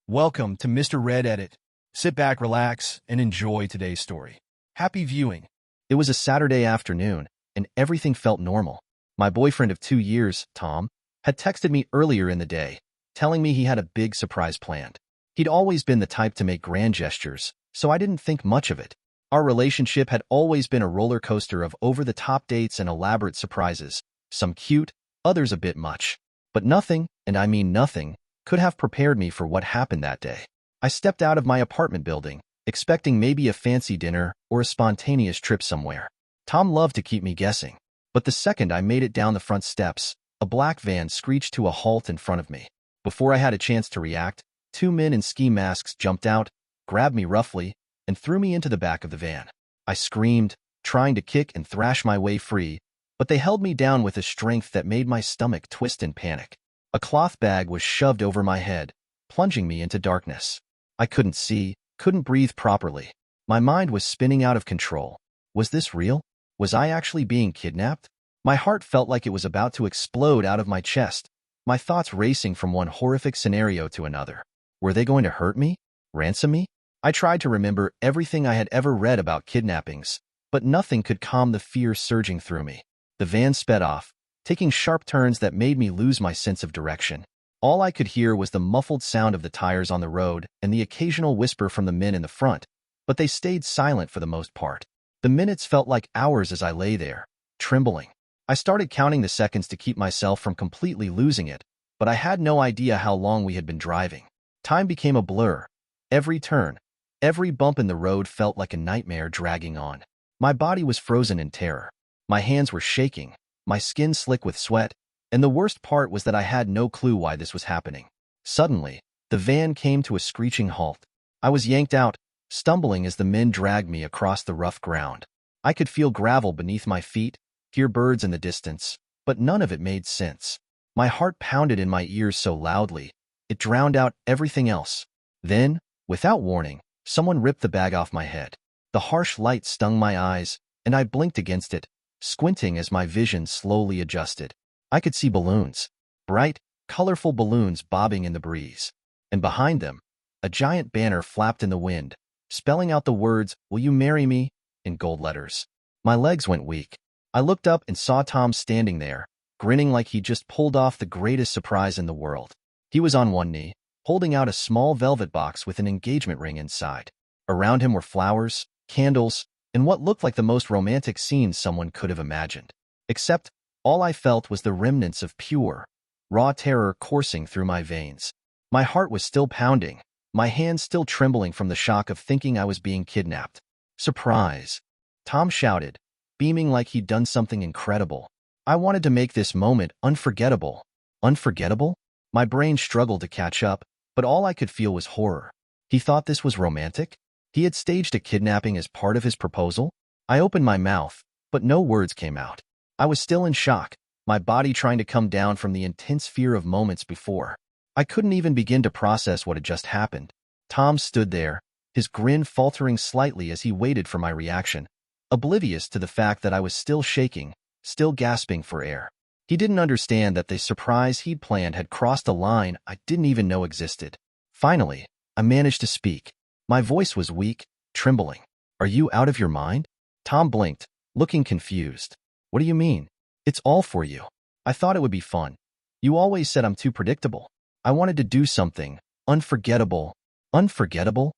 Welcome to Mr. Red Edit. Sit back, relax, and enjoy today's story. Happy viewing. It was a Saturday afternoon, and everything felt normal. My boyfriend of 2 years, Tom, had texted me earlier in the day, telling me he had a big surprise planned. He'd always been the type to make grand gestures, so I didn't think much of it. Our relationship had always been a roller coaster of over-the-top dates and elaborate surprises, some cute, others a bit much. But nothing, and I mean nothing, could have prepared me for what happened that day. I stepped out of my apartment building, expecting maybe a fancy dinner or a spontaneous trip somewhere. Tom loved to keep me guessing. But the second I made it down the front steps, a black van screeched to a halt in front of me. Before I had a chance to react, two men in ski masks jumped out, grabbed me roughly, and threw me into the back of the van. I screamed, trying to kick and thrash my way free, but they held me down with a strength that made my stomach twist in panic. A cloth bag was shoved over my head, plunging me into darkness. I couldn't see, couldn't breathe properly. My mind was spinning out of control. Was this real? Was I actually being kidnapped? My heart felt like it was about to explode out of my chest, my thoughts racing from one horrific scenario to another. Were they going to hurt me? Ransom me? I tried to remember everything I had ever read about kidnappings, but nothing could calm the fear surging through me. The van sped off, taking sharp turns that made me lose my sense of direction. All I could hear was the muffled sound of the tires on the road and the occasional whisper from the men in the front, but they stayed silent for the most part. The minutes felt like hours as I lay there, trembling. I started counting the seconds to keep myself from completely losing it, but I had no idea how long we had been driving. Time became a blur. Every turn, every bump in the road felt like a nightmare dragging on. My body was frozen in terror. My hands were shaking, my skin slick with sweat, and the worst part was that I had no clue why this was happening. Suddenly, the van came to a screeching halt. I was yanked out, stumbling as the men dragged me across the rough ground. I could feel gravel beneath my feet, hear birds in the distance, but none of it made sense. My heart pounded in my ears so loudly, it drowned out everything else. Then, without warning, someone ripped the bag off my head. The harsh light stung my eyes, and I blinked against it, squinting as my vision slowly adjusted. I could see balloons, bright, colorful balloons bobbing in the breeze. And behind them, a giant banner flapped in the wind, spelling out the words, "Will you marry me?" in gold letters. My legs went weak. I looked up and saw Tom standing there, grinning like he just pulled off the greatest surprise in the world. He was on one knee, holding out a small velvet box with an engagement ring inside. Around him were flowers, candles, and what looked like the most romantic scene someone could have imagined. Except, all I felt was the remnants of pure, raw terror coursing through my veins. My heart was still pounding, my hands still trembling from the shock of thinking I was being kidnapped. "Surprise!" Tom shouted, beaming like he'd done something incredible. I wanted to make this moment unforgettable. Unforgettable? My brain struggled to catch up, but all I could feel was horror. He thought this was romantic? He had staged a kidnapping as part of his proposal? I opened my mouth, but no words came out. I was still in shock, my body trying to come down from the intense fear of moments before. I couldn't even begin to process what had just happened. Tom stood there, his grin faltering slightly as he waited for my reaction, oblivious to the fact that I was still shaking, still gasping for air. He didn't understand that the surprise he'd planned had crossed a line I didn't even know existed. Finally, I managed to speak. My voice was weak, trembling. "Are you out of your mind?" Tom blinked, looking confused. "What do you mean?" "It's all for you. I thought it would be fun. You always said I'm too predictable. I wanted to do something unforgettable." "Unforgettable?"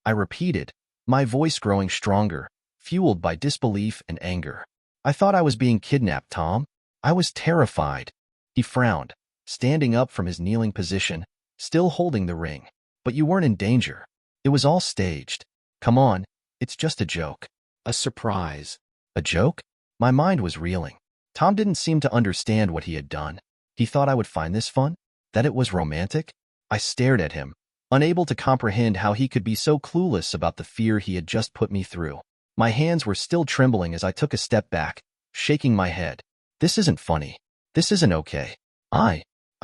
I repeated, my voice growing stronger, fueled by disbelief and anger. "I thought I was being kidnapped, Tom. I was terrified." He frowned, standing up from his kneeling position, still holding the ring. "But you weren't in danger. It was all staged. Come on, it's just a joke." "A surprise." "A joke?" My mind was reeling. Tom didn't seem to understand what he had done. He thought I would find this fun? That it was romantic? I stared at him, unable to comprehend how he could be so clueless about the fear he had just put me through. My hands were still trembling as I took a step back, shaking my head. "This isn't funny. This isn't okay. I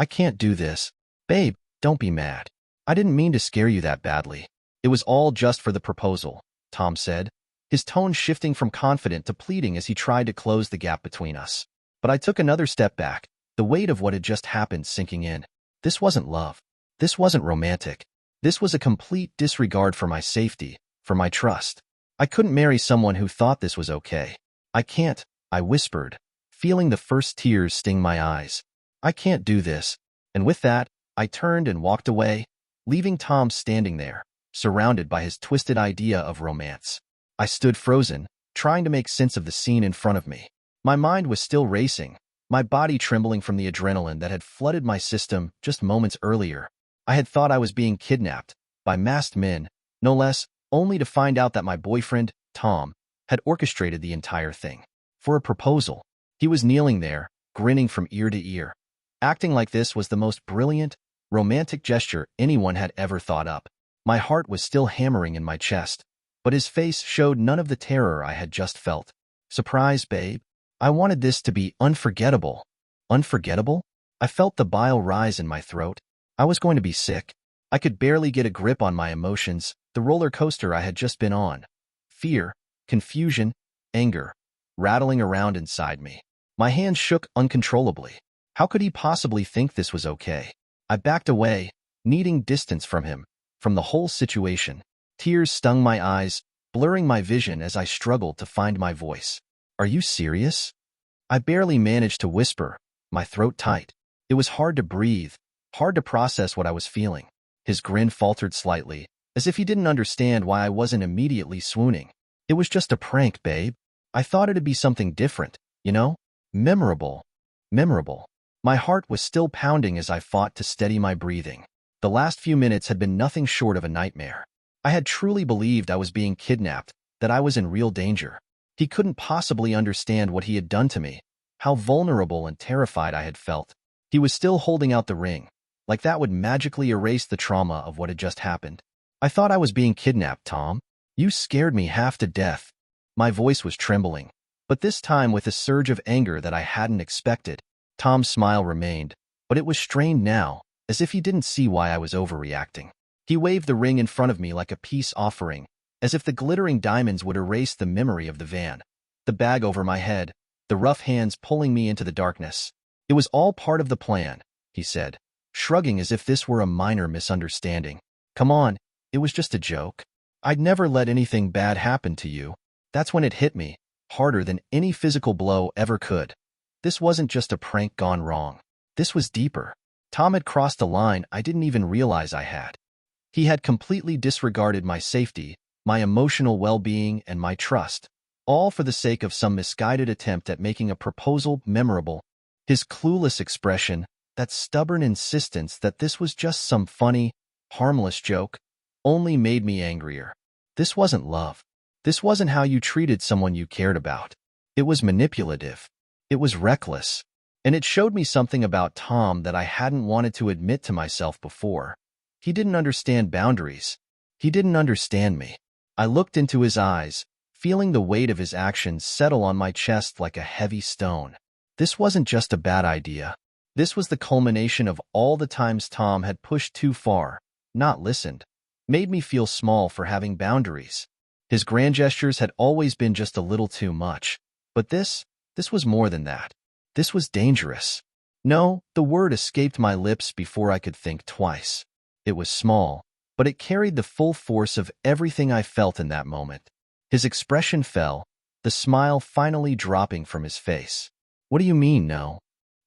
can't do this. Babe, don't be mad. I didn't mean to scare you that badly. It was all just for the proposal," Tom said, his tone shifting from confident to pleading as he tried to close the gap between us. But I took another step back, the weight of what had just happened sinking in. This wasn't love. This wasn't romantic. This was a complete disregard for my safety, for my trust. I couldn't marry someone who thought this was okay. I can't, I whispered, feeling the first tears sting my eyes. I can't do this. And with that, I turned and walked away, leaving Tom standing there, surrounded by his twisted idea of romance. I stood frozen, trying to make sense of the scene in front of me. My mind was still racing, my body trembling from the adrenaline that had flooded my system just moments earlier. I had thought I was being kidnapped, by masked men, no less, only to find out that my boyfriend, Tom, had orchestrated the entire thing. For a proposal. He was kneeling there, grinning from ear to ear. Acting like this was the most brilliant, romantic gesture anyone had ever thought up. My heart was still hammering in my chest, but his face showed none of the terror I had just felt. Surprise, babe. I wanted this to be unforgettable. Unforgettable? I felt the bile rise in my throat. I was going to be sick. I could barely get a grip on my emotions, the roller coaster I had just been on. Fear, confusion, anger, rattling around inside me. My hands shook uncontrollably. How could he possibly think this was okay? I backed away, needing distance from him, from the whole situation. Tears stung my eyes, blurring my vision as I struggled to find my voice. Are you serious? I barely managed to whisper, my throat tight. It was hard to breathe, hard to process what I was feeling. His grin faltered slightly, as if he didn't understand why I wasn't immediately swooning. It was just a prank, babe. I thought it'd be something different, you know? Memorable. Memorable. My heart was still pounding as I fought to steady my breathing. The last few minutes had been nothing short of a nightmare. I had truly believed I was being kidnapped, that I was in real danger. He couldn't possibly understand what he had done to me, how vulnerable and terrified I had felt. He was still holding out the ring, like that would magically erase the trauma of what had just happened. I thought I was being kidnapped, Tom. You scared me half to death. My voice was trembling, but this time with a surge of anger that I hadn't expected. Tom's smile remained, but it was strained now, as if he didn't see why I was overreacting. He waved the ring in front of me like a peace offering, as if the glittering diamonds would erase the memory of the van. The bag over my head, the rough hands pulling me into the darkness. It was all part of the plan, he said, shrugging as if this were a minor misunderstanding. Come on, it was just a joke. I'd never let anything bad happen to you. That's when it hit me, harder than any physical blow ever could. This wasn't just a prank gone wrong. This was deeper. Tom had crossed a line I didn't even realize I had. He had completely disregarded my safety, my emotional well-being, and my trust, all for the sake of some misguided attempt at making a proposal memorable. His clueless expression, that stubborn insistence that this was just some funny, harmless joke, only made me angrier. This wasn't love. This wasn't how you treated someone you cared about. It was manipulative. It was reckless. And it showed me something about Tom that I hadn't wanted to admit to myself before. He didn't understand boundaries. He didn't understand me. I looked into his eyes, feeling the weight of his actions settle on my chest like a heavy stone. This wasn't just a bad idea. This was the culmination of all the times Tom had pushed too far, not listened, made me feel small for having boundaries. His grand gestures had always been just a little too much. But this was more than that. This was dangerous. No, the word escaped my lips before I could think twice. It was small, but it carried the full force of everything I felt in that moment. His expression fell, the smile finally dropping from his face. What do you mean, no?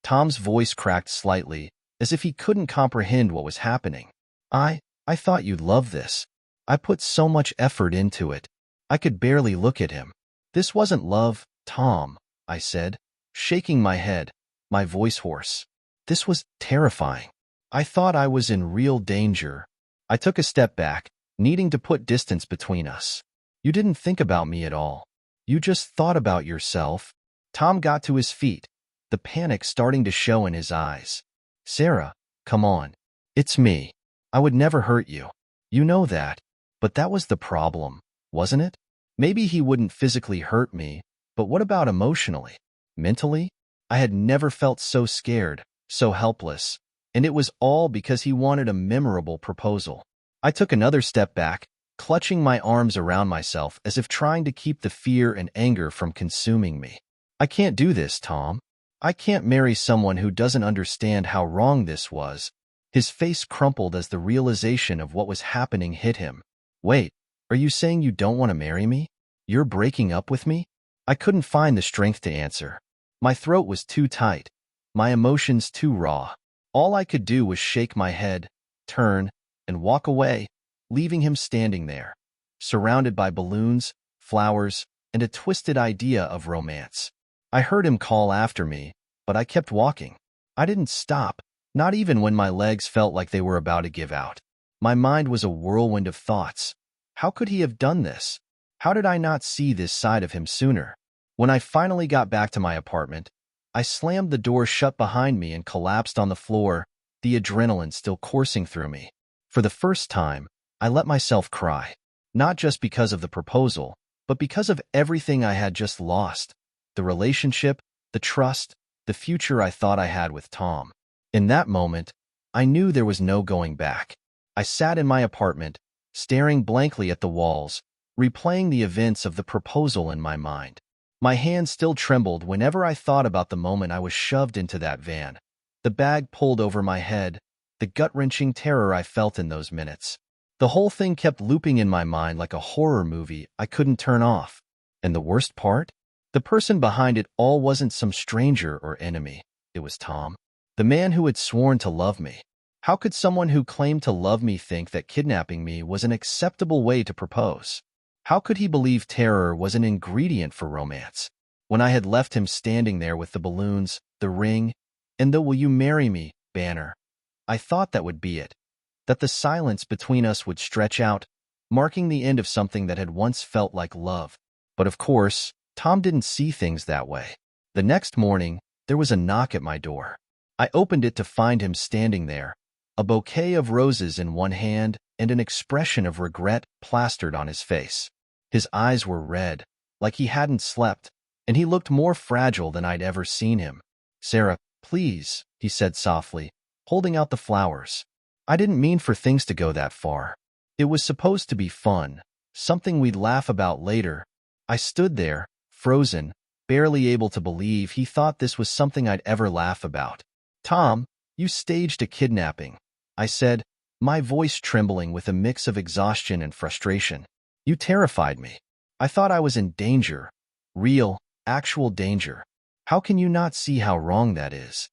Tom's voice cracked slightly, as if he couldn't comprehend what was happening. I thought you'd love this. I put so much effort into it. I could barely look at him. This wasn't love, Tom, I said, shaking my head, my voice hoarse. This was terrifying. I thought I was in real danger. I took a step back, needing to put distance between us. You didn't think about me at all. You just thought about yourself. Tom got to his feet, the panic starting to show in his eyes. Sarah, come on. It's me. I would never hurt you. You know that. But that was the problem, wasn't it? Maybe he wouldn't physically hurt me, but what about emotionally? Mentally? I had never felt so scared, so helpless, and it was all because he wanted a memorable proposal. I took another step back, clutching my arms around myself as if trying to keep the fear and anger from consuming me. I can't do this, Tom. I can't marry someone who doesn't understand how wrong this was. His face crumpled as the realization of what was happening hit him. Wait, are you saying you don't want to marry me? You're breaking up with me? I couldn't find the strength to answer. My throat was too tight, my emotions too raw. All I could do was shake my head, turn, and walk away, leaving him standing there, surrounded by balloons, flowers, and a twisted idea of romance. I heard him call after me, but I kept walking. I didn't stop, not even when my legs felt like they were about to give out. My mind was a whirlwind of thoughts. How could he have done this? How did I not see this side of him sooner? When I finally got back to my apartment, I slammed the door shut behind me and collapsed on the floor, the adrenaline still coursing through me. For the first time, I let myself cry, not just because of the proposal, but because of everything I had just lost, the relationship, the trust, the future I thought I had with Tom. In that moment, I knew there was no going back. I sat in my apartment, staring blankly at the walls, replaying the events of the proposal in my mind. My hands still trembled whenever I thought about the moment I was shoved into that van, the bag pulled over my head, the gut-wrenching terror I felt in those minutes. The whole thing kept looping in my mind like a horror movie I couldn't turn off. And the worst part? The person behind it all wasn't some stranger or enemy. It was Tom, the man who had sworn to love me. How could someone who claimed to love me think that kidnapping me was an acceptable way to propose? How could he believe terror was an ingredient for romance? When I had left him standing there with the balloons, the ring, and the "Will you marry me" banner, I thought that would be it, that the silence between us would stretch out, marking the end of something that had once felt like love. But of course, Tom didn't see things that way. The next morning, there was a knock at my door. I opened it to find him standing there, a bouquet of roses in one hand and an expression of regret plastered on his face. His eyes were red, like he hadn't slept, and he looked more fragile than I'd ever seen him. "Sarah, please," he said softly, holding out the flowers. "I didn't mean for things to go that far. It was supposed to be fun, something we'd laugh about later." I stood there, frozen, barely able to believe he thought this was something I'd ever laugh about. "Tom, you staged a kidnapping," I said, my voice trembling with a mix of exhaustion and frustration. "You terrified me. I thought I was in danger. Real, actual danger. How can you not see how wrong that is?"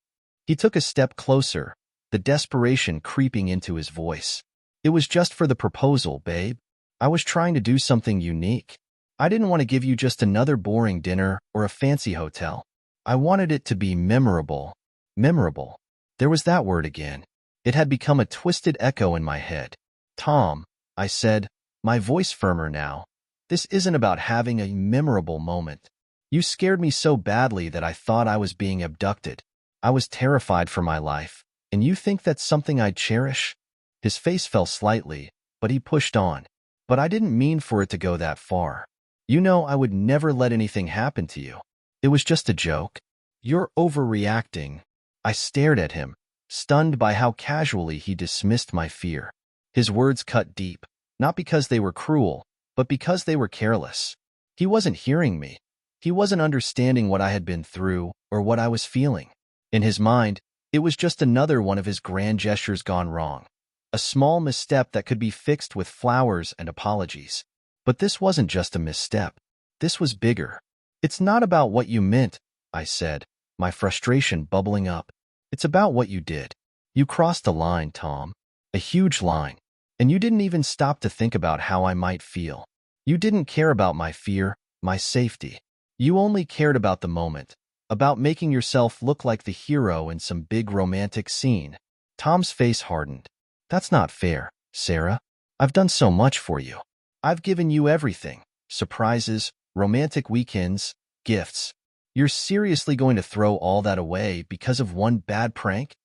He took a step closer, the desperation creeping into his voice. "It was just for the proposal, babe. I was trying to do something unique. I didn't want to give you just another boring dinner or a fancy hotel. I wanted it to be memorable." Memorable. There was that word again. It had become a twisted echo in my head. "Tom," I said, my voice firmer now, "this isn't about having a memorable moment. You scared me so badly that I thought I was being abducted. I was terrified for my life, and you think that's something I'd cherish?" His face fell slightly, but he pushed on. "But I didn't mean for it to go that far. You know I would never let anything happen to you. It was just a joke." "You're overreacting." I stared at him, stunned by how casually he dismissed my fear. His words cut deep, not because they were cruel, but because they were careless. He wasn't hearing me. He wasn't understanding what I had been through or what I was feeling. In his mind, it was just another one of his grand gestures gone wrong. A small misstep that could be fixed with flowers and apologies. But this wasn't just a misstep. This was bigger. "It's not about what you meant," I said, my frustration bubbling up. "It's about what you did. You crossed a line, Tom. A huge line. And you didn't even stop to think about how I might feel. You didn't care about my fear, my safety. You only cared about the moment, about making yourself look like the hero in some big romantic scene." Tom's face hardened. "That's not fair, Sarah. I've done so much for you. I've given you everything. Surprises, romantic weekends, gifts. You're seriously going to throw all that away because of one bad prank?"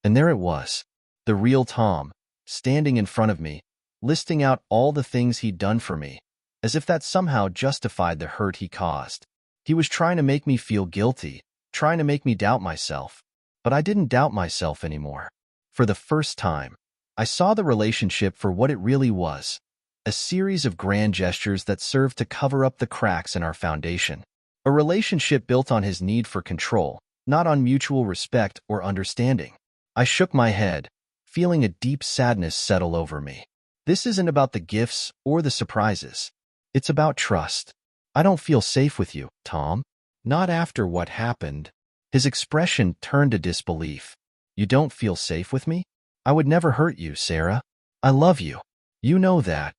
And there it was, the real Tom, standing in front of me, listing out all the things he'd done for me, as if that somehow justified the hurt he caused. He was trying to make me feel guilty, trying to make me doubt myself. But I didn't doubt myself anymore. For the first time, I saw the relationship for what it really was, a series of grand gestures that served to cover up the cracks in our foundation. A relationship built on his need for control, not on mutual respect or understanding. I shook my head, feeling a deep sadness settle over me. This isn't about the gifts or the surprises. It's about trust. I don't feel safe with you, Tom. Not after what happened. His expression turned to disbelief. You don't feel safe with me? I would never hurt you, Sarah. I love you. You know that.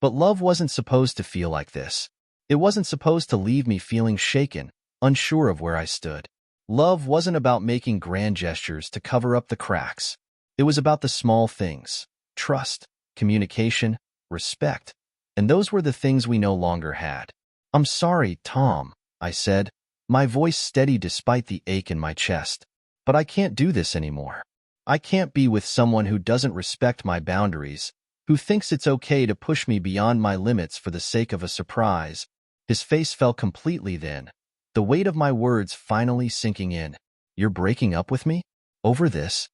But love wasn't supposed to feel like this. It wasn't supposed to leave me feeling shaken, unsure of where I stood. Love wasn't about making grand gestures to cover up the cracks. It was about the small things: trust, communication, respect. And those were the things we no longer had. I'm sorry, Tom, I said, my voice steady despite the ache in my chest. But I can't do this anymore. I can't be with someone who doesn't respect my boundaries, who thinks it's okay to push me beyond my limits for the sake of a surprise. His face fell completely then, the weight of my words finally sinking in. You're breaking up with me? Over this?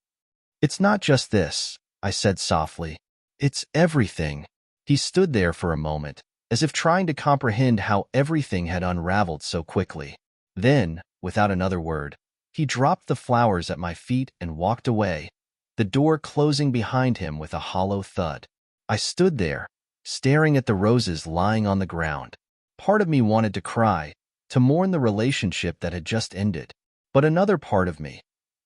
It's not just this, I said softly. It's everything. He stood there for a moment, as if trying to comprehend how everything had unraveled so quickly. Then, without another word, he dropped the flowers at my feet and walked away, the door closing behind him with a hollow thud. I stood there, staring at the roses lying on the ground. Part of me wanted to cry, to mourn the relationship that had just ended. But another part of me,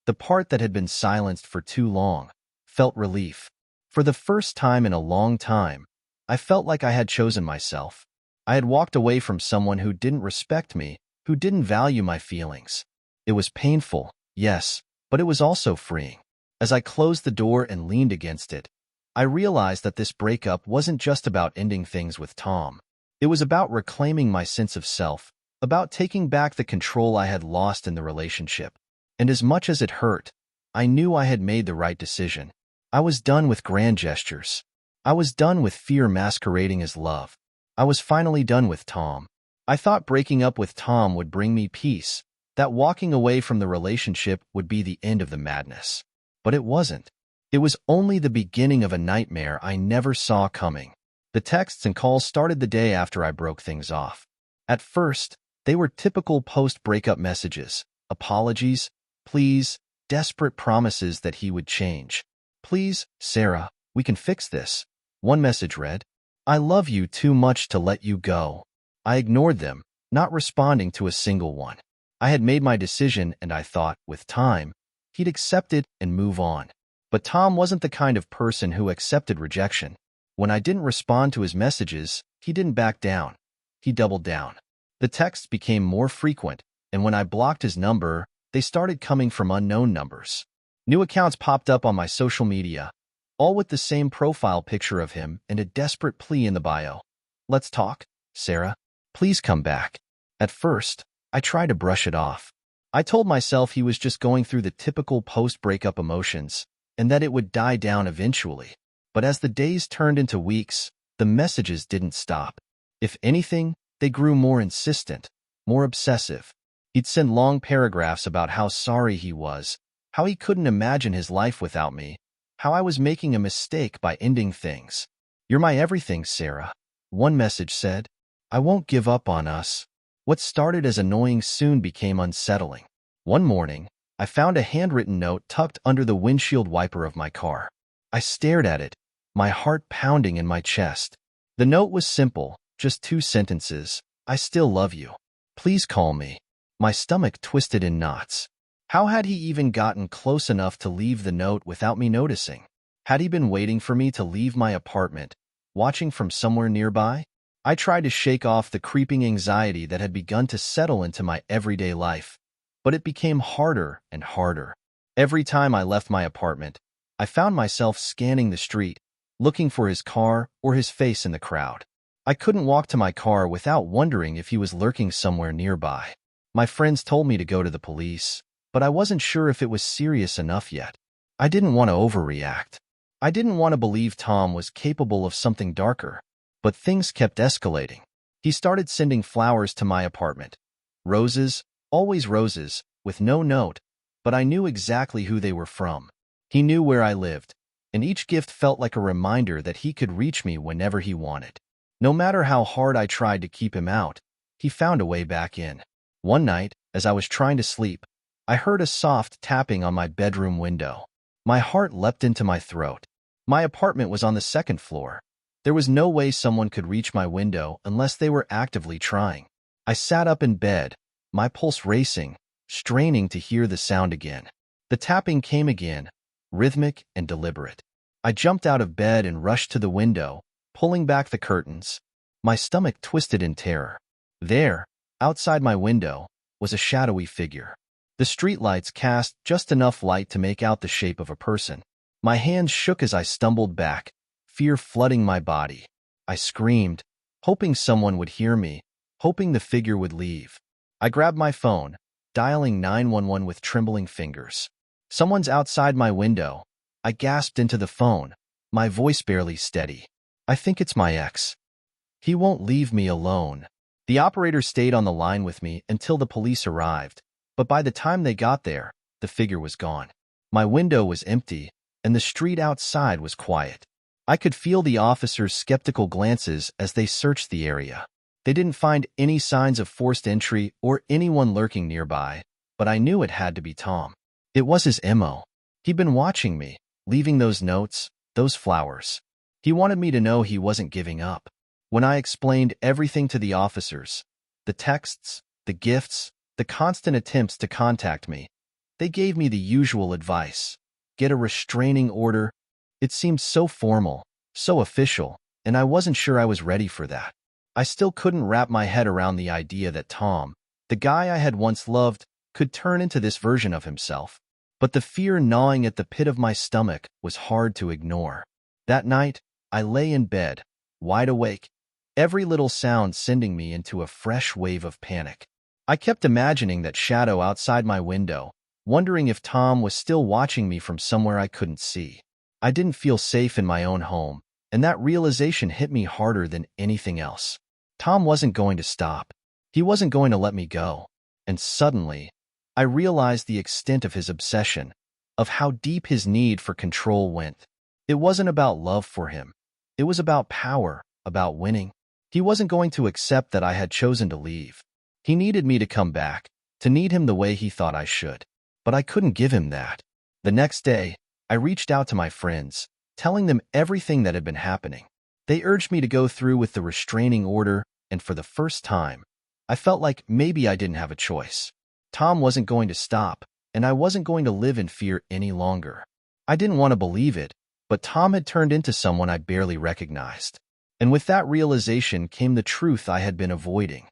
the part that had been silenced for too long, felt relief. For the first time in a long time, I felt like I had chosen myself. I had walked away from someone who didn't respect me, who didn't value my feelings. It was painful, yes, but it was also freeing. As I closed the door and leaned against it, I realized that this breakup wasn't just about ending things with Tom. It was about reclaiming my sense of self, about taking back the control I had lost in the relationship. And as much as it hurt, I knew I had made the right decision. I was done with grand gestures. I was done with fear masquerading as love. I was finally done with Tom. I thought breaking up with Tom would bring me peace, that walking away from the relationship would be the end of the madness. But it wasn't. It was only the beginning of a nightmare I never saw coming. The texts and calls started the day after I broke things off. At first, they were typical post-breakup messages: apologies, please, desperate promises that he would change. Please, Sarah, we can fix this. One message read, I love you too much to let you go. I ignored them, not responding to a single one. I had made my decision and I thought, with time, he'd accept it and move on. But Tom wasn't the kind of person who accepted rejection. When I didn't respond to his messages, he didn't back down. He doubled down. The texts became more frequent, and when I blocked his number, they started coming from unknown numbers. New accounts popped up on my social media, all with the same profile picture of him and a desperate plea in the bio. Let's talk, Sarah. Please come back. At first, I tried to brush it off. I told myself he was just going through the typical post-breakup emotions, and that it would die down eventually. But as the days turned into weeks, the messages didn't stop. If anything, they grew more insistent, more obsessive. He'd send long paragraphs about how sorry he was, how he couldn't imagine his life without me, how I was making a mistake by ending things. You're my everything, Sarah. One message said, I won't give up on us. What started as annoying soon became unsettling. One morning, I found a handwritten note tucked under the windshield wiper of my car. I stared at it, my heart pounding in my chest. The note was simple, just 2 sentences. I still love you. Please call me. My stomach twisted in knots. How had he even gotten close enough to leave the note without me noticing? Had he been waiting for me to leave my apartment, watching from somewhere nearby? I tried to shake off the creeping anxiety that had begun to settle into my everyday life, but it became harder and harder. Every time I left my apartment, I found myself scanning the street, looking for his car or his face in the crowd. I couldn't walk to my car without wondering if he was lurking somewhere nearby. My friends told me to go to the police, but I wasn't sure if it was serious enough yet. I didn't want to overreact. I didn't want to believe Tom was capable of something darker. But things kept escalating. He started sending flowers to my apartment. Roses, always roses, with no note, but I knew exactly who they were from. He knew where I lived, and each gift felt like a reminder that he could reach me whenever he wanted. No matter how hard I tried to keep him out, he found a way back in. One night, as I was trying to sleep, I heard a soft tapping on my bedroom window. My heart leapt into my throat. My apartment was on the second floor. There was no way someone could reach my window unless they were actively trying. I sat up in bed, my pulse racing, straining to hear the sound again. The tapping came again, rhythmic and deliberate. I jumped out of bed and rushed to the window, pulling back the curtains. My stomach twisted in terror. There, outside my window, was a shadowy figure. The streetlights cast just enough light to make out the shape of a person. My hands shook as I stumbled back, fear flooding my body. I screamed, hoping someone would hear me, hoping the figure would leave. I grabbed my phone, dialing 911 with trembling fingers. Someone's outside my window. I gasped into the phone, my voice barely steady. I think it's my ex. He won't leave me alone. The operator stayed on the line with me until the police arrived, but by the time they got there, the figure was gone. My window was empty, and the street outside was quiet. I could feel the officers' skeptical glances as they searched the area. They didn't find any signs of forced entry or anyone lurking nearby, but I knew it had to be Tom. It was his MO. He'd been watching me, leaving those notes, those flowers. He wanted me to know he wasn't giving up. When I explained everything to the officers, the texts, the gifts, the constant attempts to contact me, they gave me the usual advice. Get a restraining order. It seemed so formal, so official, and I wasn't sure I was ready for that. I still couldn't wrap my head around the idea that Tom, the guy I had once loved, could turn into this version of himself. But the fear gnawing at the pit of my stomach was hard to ignore. That night, I lay in bed, wide awake, every little sound sending me into a fresh wave of panic. I kept imagining that shadow outside my window, wondering if Tom was still watching me from somewhere I couldn't see. I didn't feel safe in my own home, and that realization hit me harder than anything else. Tom wasn't going to stop. He wasn't going to let me go. And suddenly, I realized the extent of his obsession, of how deep his need for control went. It wasn't about love for him. It was about power, about winning. He wasn't going to accept that I had chosen to leave. He needed me to come back, to need him the way he thought I should. But I couldn't give him that. The next day, I reached out to my friends, telling them everything that had been happening. They urged me to go through with the restraining order, and for the first time, I felt like maybe I didn't have a choice. Tom wasn't going to stop, and I wasn't going to live in fear any longer. I didn't want to believe it, but Tom had turned into someone I barely recognized. And with that realization came the truth I had been avoiding.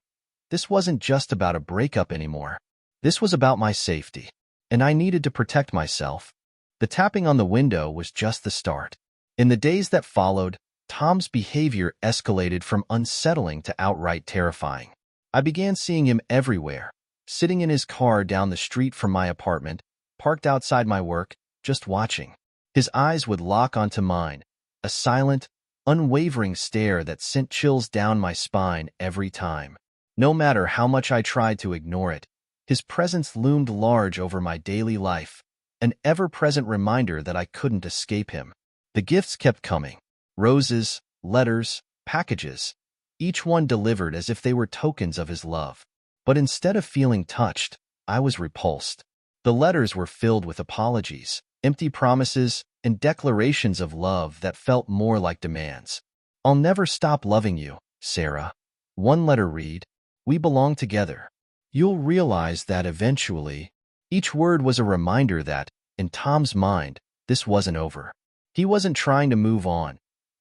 This wasn't just about a breakup anymore. This was about my safety, and I needed to protect myself. The tapping on the window was just the start. In the days that followed, Tom's behavior escalated from unsettling to outright terrifying. I began seeing him everywhere, sitting in his car down the street from my apartment, parked outside my work, just watching. His eyes would lock onto mine, a silent, unwavering stare that sent chills down my spine every time. No matter how much I tried to ignore it, his presence loomed large over my daily life, an ever-present reminder that I couldn't escape him. The gifts kept coming. Roses, letters, packages, each one delivered as if they were tokens of his love. But instead of feeling touched, I was repulsed. The letters were filled with apologies, empty promises, and declarations of love that felt more like demands. "I'll never stop loving you, Sarah." One letter read, "We belong together. You'll realize that eventually." Each word was a reminder that, in Tom's mind, this wasn't over. He wasn't trying to move on.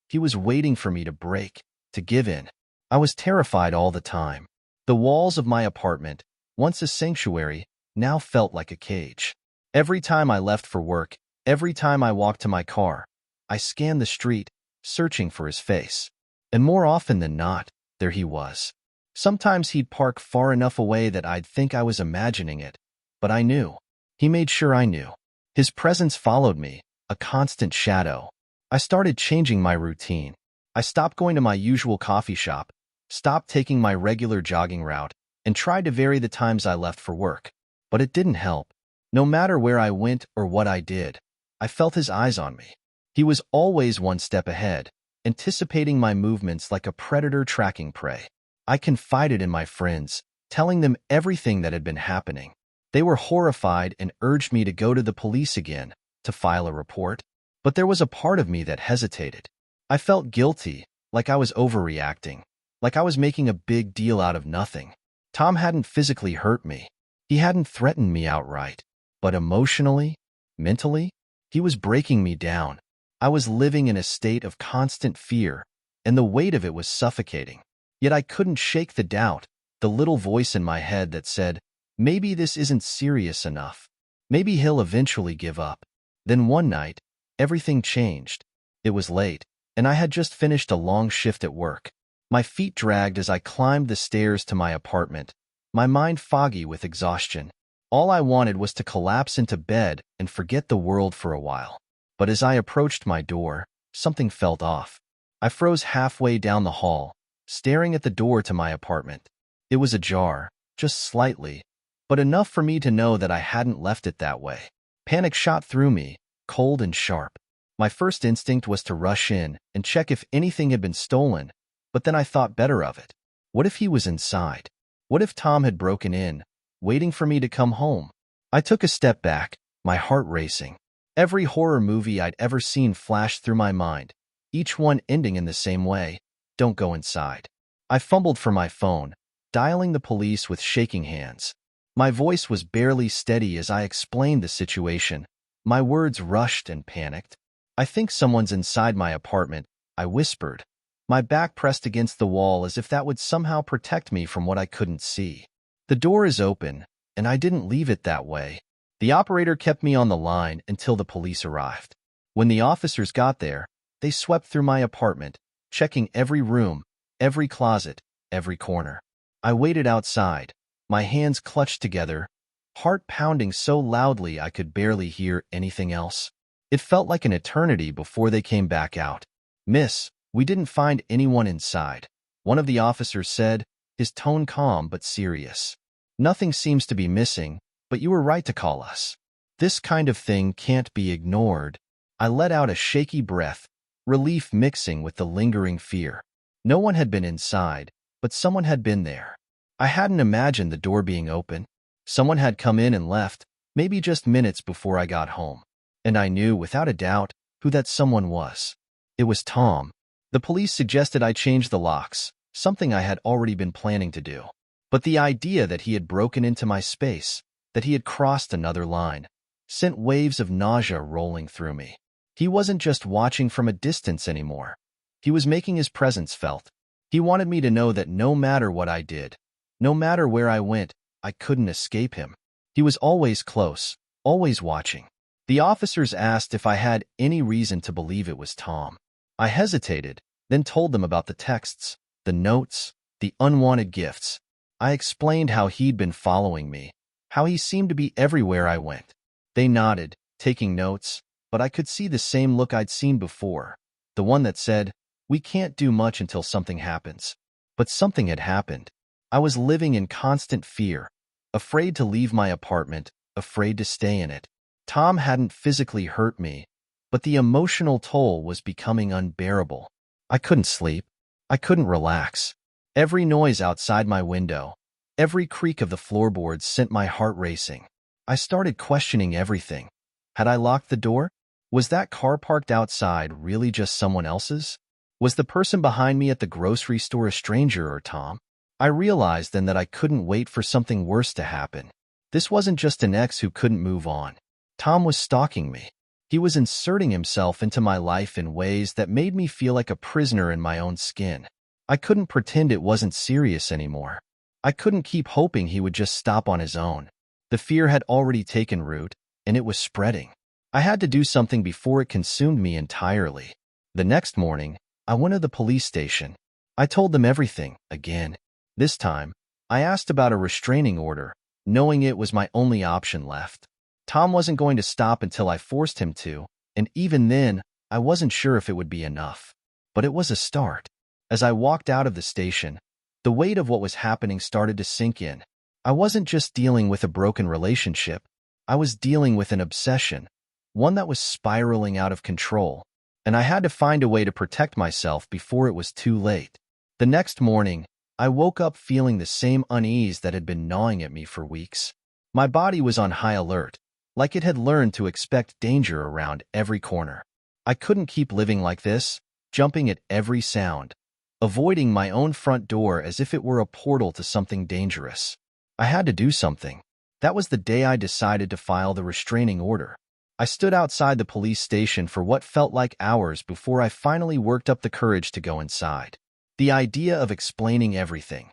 He was waiting for me to break, to give in. I was terrified all the time. The walls of my apartment, once a sanctuary, now felt like a cage. Every time I left for work, every time I walked to my car, I scanned the street, searching for his face. And more often than not, there he was. Sometimes he'd park far enough away that I'd think I was imagining it, but I knew. He made sure I knew. His presence followed me, a constant shadow. I started changing my routine. I stopped going to my usual coffee shop, stopped taking my regular jogging route, and tried to vary the times I left for work. But it didn't help. No matter where I went or what I did, I felt his eyes on me. He was always one step ahead, anticipating my movements like a predator tracking prey. I confided in my friends, telling them everything that had been happening. They were horrified and urged me to go to the police again, to file a report. But there was a part of me that hesitated. I felt guilty, like I was overreacting, like I was making a big deal out of nothing. Tom hadn't physically hurt me. He hadn't threatened me outright. But emotionally, mentally, he was breaking me down. I was living in a state of constant fear, and the weight of it was suffocating. Yet I couldn't shake the doubt, the little voice in my head that said, maybe this isn't serious enough. Maybe he'll eventually give up. Then one night, everything changed. It was late, and I had just finished a long shift at work. My feet dragged as I climbed the stairs to my apartment, my mind foggy with exhaustion. All I wanted was to collapse into bed and forget the world for a while. But as I approached my door, something felt off. I froze halfway down the hall, staring at the door to my apartment. It was ajar, just slightly, but enough for me to know that I hadn't left it that way. Panic shot through me, cold and sharp. My first instinct was to rush in and check if anything had been stolen, but then I thought better of it. What if he was inside? What if Tom had broken in, waiting for me to come home? I took a step back, my heart racing. Every horror movie I'd ever seen flashed through my mind, each one ending in the same way: don't go inside. I fumbled for my phone, dialing the police with shaking hands. My voice was barely steady as I explained the situation. My words rushed and panicked. I think someone's inside my apartment, I whispered, my back pressed against the wall as if that would somehow protect me from what I couldn't see. The door is open, and I didn't leave it that way. The operator kept me on the line until the police arrived. When the officers got there, they swept through my apartment, checking every room, every closet, every corner. I waited outside, my hands clutched together, heart pounding so loudly I could barely hear anything else. It felt like an eternity before they came back out. "Miss, we didn't find anyone inside," one of the officers said, his tone calm but serious. "Nothing seems to be missing, but you were right to call us. This kind of thing can't be ignored." I let out a shaky breath, relief mixing with the lingering fear. No one had been inside, but someone had been there. I hadn't imagined the door being open. Someone had come in and left, maybe just minutes before I got home. And I knew, without a doubt, who that someone was. It was Tom. The police suggested I change the locks, something I had already been planning to do. But the idea that he had broken into my space, that he had crossed another line, sent waves of nausea rolling through me. He wasn't just watching from a distance anymore. He was making his presence felt. He wanted me to know that no matter what I did, no matter where I went, I couldn't escape him. He was always close, always watching. The officers asked if I had any reason to believe it was Tom. I hesitated, then told them about the texts, the notes, the unwanted gifts. I explained how he'd been following me, how he seemed to be everywhere I went. They nodded, taking notes, but I could see the same look I'd seen before, the one that said, "We can't do much until something happens." But something had happened. I was living in constant fear, afraid to leave my apartment, afraid to stay in it. Tom hadn't physically hurt me, but the emotional toll was becoming unbearable. I couldn't sleep. I couldn't relax. Every noise outside my window, every creak of the floorboards sent my heart racing. I started questioning everything. Had I locked the door? Was that car parked outside really just someone else's? Was the person behind me at the grocery store a stranger or Tom? I realized then that I couldn't wait for something worse to happen. This wasn't just an ex who couldn't move on. Tom was stalking me. He was inserting himself into my life in ways that made me feel like a prisoner in my own skin. I couldn't pretend it wasn't serious anymore. I couldn't keep hoping he would just stop on his own. The fear had already taken root, and it was spreading. I had to do something before it consumed me entirely. The next morning, I went to the police station. I told them everything, again. This time, I asked about a restraining order, knowing it was my only option left. Tom wasn't going to stop until I forced him to, and even then, I wasn't sure if it would be enough. But it was a start. As I walked out of the station, the weight of what was happening started to sink in. I wasn't just dealing with a broken relationship. I was dealing with an obsession, one that was spiraling out of control, and I had to find a way to protect myself before it was too late. The next morning, I woke up feeling the same unease that had been gnawing at me for weeks. My body was on high alert, like it had learned to expect danger around every corner. I couldn't keep living like this, jumping at every sound, avoiding my own front door as if it were a portal to something dangerous. I had to do something. That was the day I decided to file the restraining order. I stood outside the police station for what felt like hours before I finally worked up the courage to go inside. The idea of explaining everything,